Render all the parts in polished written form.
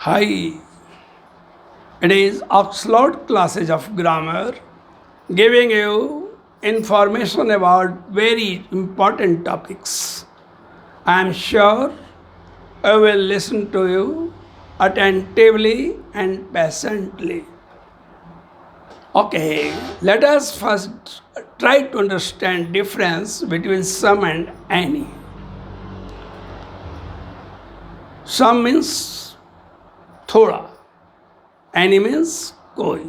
Hi, it is Oxford classes of grammar giving you information about very important topics. I am sure I will listen to you attentively and patiently. Okay, let us first try to understand difference between some and any. Some means thoda, any means koi.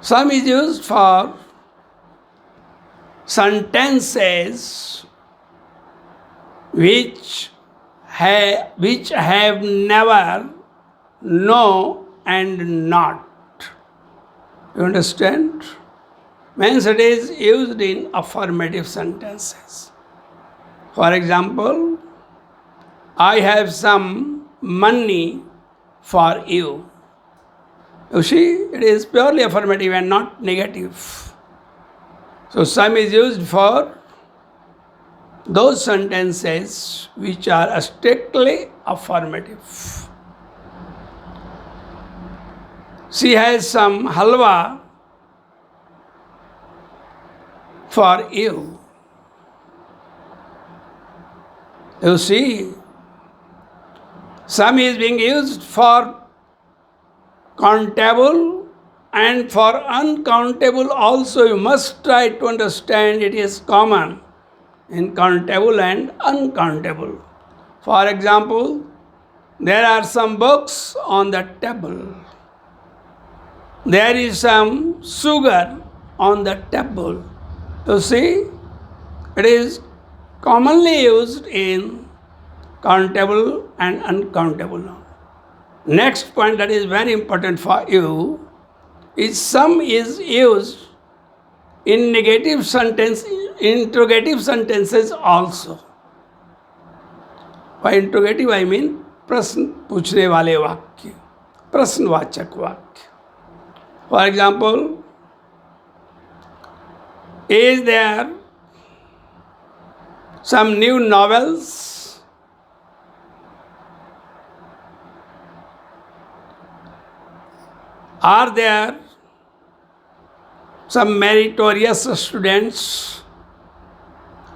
Some is used for sentences which have never, no, and not. You understand? Means it is used in affirmative sentences. For example, I have some money for you. You see, it is purely affirmative and not negative. So, some is used for those sentences which are strictly affirmative. She has some halwa for you. You see, some is being used for countable and for uncountable also. You must try to understand it is common in countable and uncountable. For example, there are some books on the table. There is some sugar on the table. You see, it is commonly used in countable and uncountable. Next point that is very important for you is some is used in negative sentence, interrogative sentences also. By interrogative I mean प्रश्न पूछने वाले वाक्य, प्रश्नवाचक वाक्य. For example, is there some new novels? Are there some meritorious students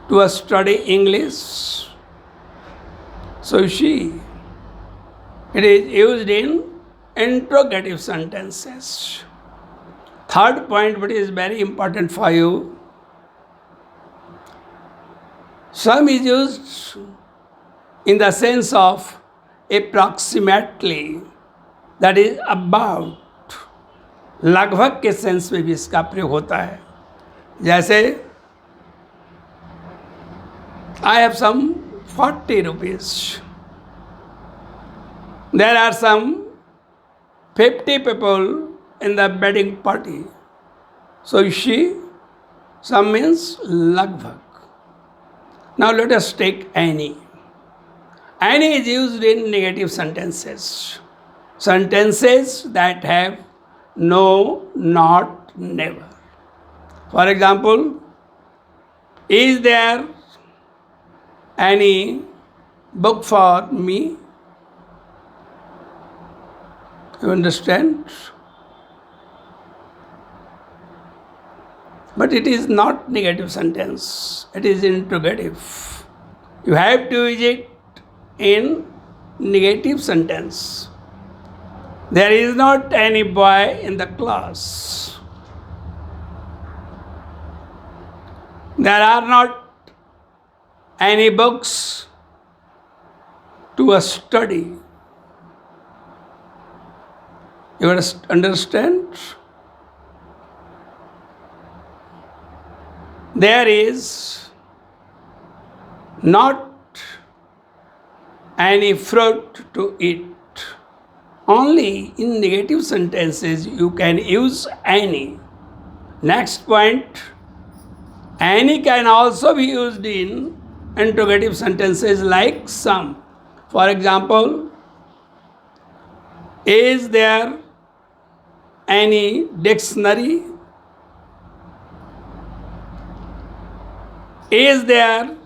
to study English? So it is used in interrogative sentences. Third point, which is very important for you, some is used in the sense of approximately, that is about. लगभग के sense में भी इसका प्रयोग होता है. जैसे I have some 40 rupees. There are some 50 people in the wedding party. So some means लगभग. Now let us take any. Any is used in negative sentences. Sentences that have no, not, never. For example, is there any book for me? You understand? But it is not negative sentence. It is interrogative. You have to use it in negative sentence. There is not any boy in the class. There are not any books to study. You understand? There is not any fruit to eat. Only in negative sentences you can use any. Next point, any can also be used in interrogative sentences like some. For example, is there any dictionary? Is there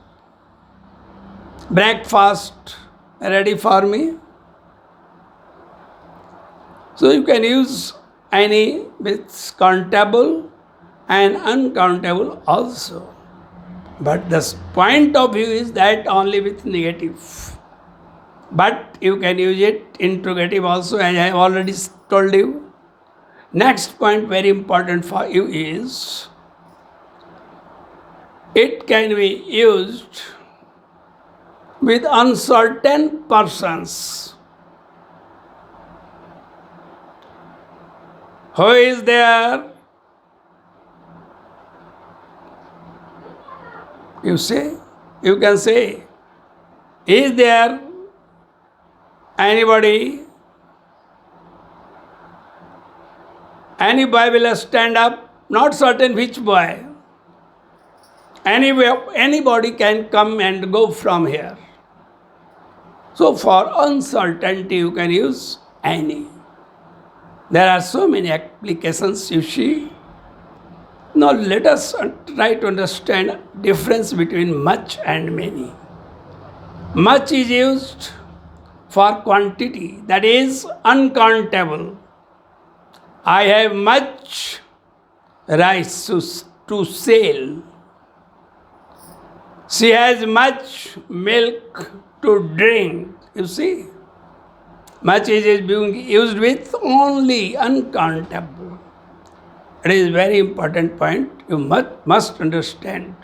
breakfast Ready for me? So you can use any with countable and uncountable also. But the point of view is that only with negative. But you can use it interrogative also, as I have already told you. Next point very important for you is it can be used with uncertain persons. Who is there? You can say, is there anybody? Any boy will stand up, not certain which boy. Anybody can come and go from here. So for uncertainty, you can use any. There are so many applications you see. Now let us try to understand difference between much and many. Much is used for quantity, that is uncountable. I have much rice to sell. She has much milk to drink. You see, much is being used with only uncountable. It is a very important point you must understand.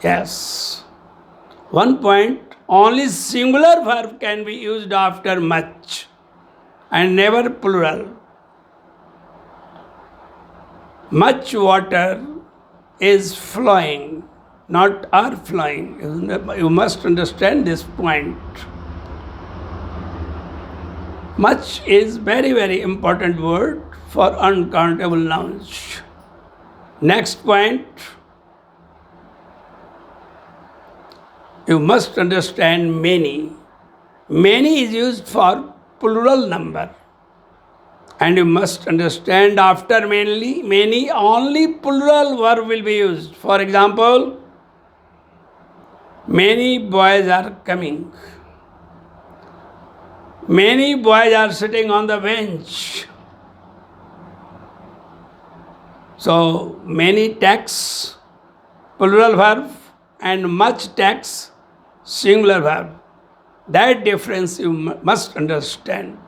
Yes. One point, only singular verb can be used after much and never plural. Much water is flowing, not are flowing. You must understand this point. Much is very, very important word for uncountable nouns. Next point, you must understand many. Many is used for plural number. And you must understand after many only plural verb will be used. For example, many boys are coming. Many boys are sitting on the bench. So many takes plural verb and much takes singular verb. That difference you must understand.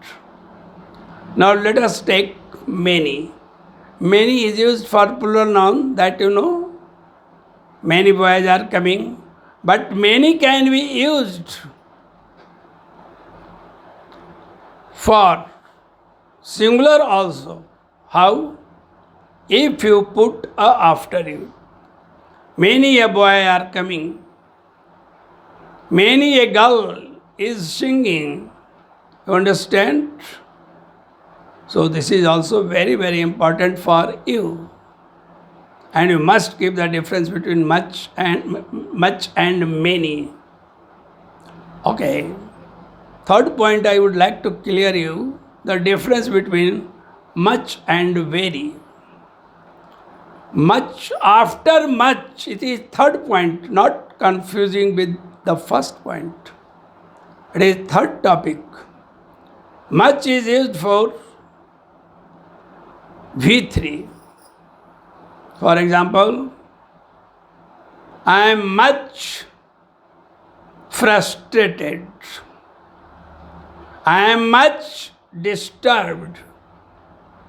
Now let us take many. Many is used for plural noun, that you know. Many boys are coming. But many can be used for singular also. How? If you put a after you. Many a boy are coming. Many a girl is singing. You understand? So this is also very, very important for you. And you must keep the difference between much and many. Okay. Third point I would like to clear you, the difference between much and very. Much after much, it is third point, not confusing with the first point. It is third topic. Much is used for V3. For example, I am much frustrated. I am much disturbed.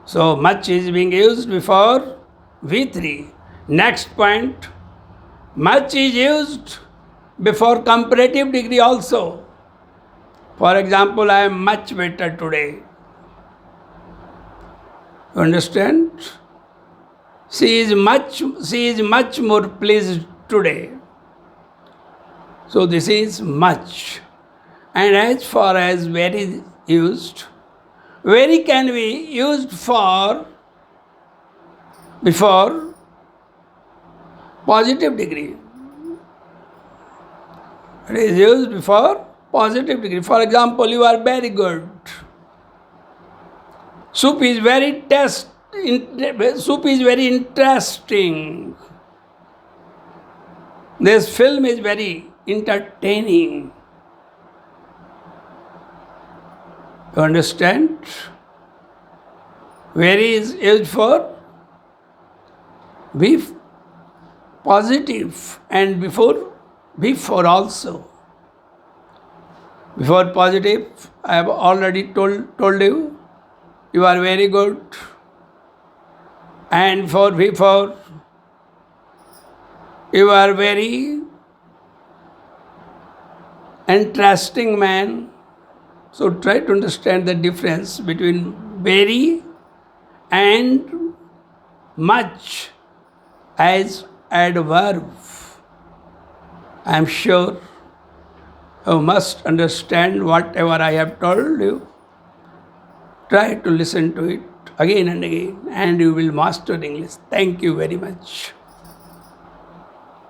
So much is being used before V3. Next point, much is used before comparative degree also. For example, I am much better today. You understand? She is much more pleased today. So this is much. And as far as very used, very can be used for before positive degree. It is used before positive degree. For example, you are very good. Soup is very interesting. This film is very entertaining. You understand? Very is used for be positive and before also. Before positive, I have already told you, you are very good. And for before, you are very interesting man. So try to understand the difference between very and much as adverb. I am sure you must understand whatever I have told you. Try to listen to it again and again, and you will master English. Thank you very much.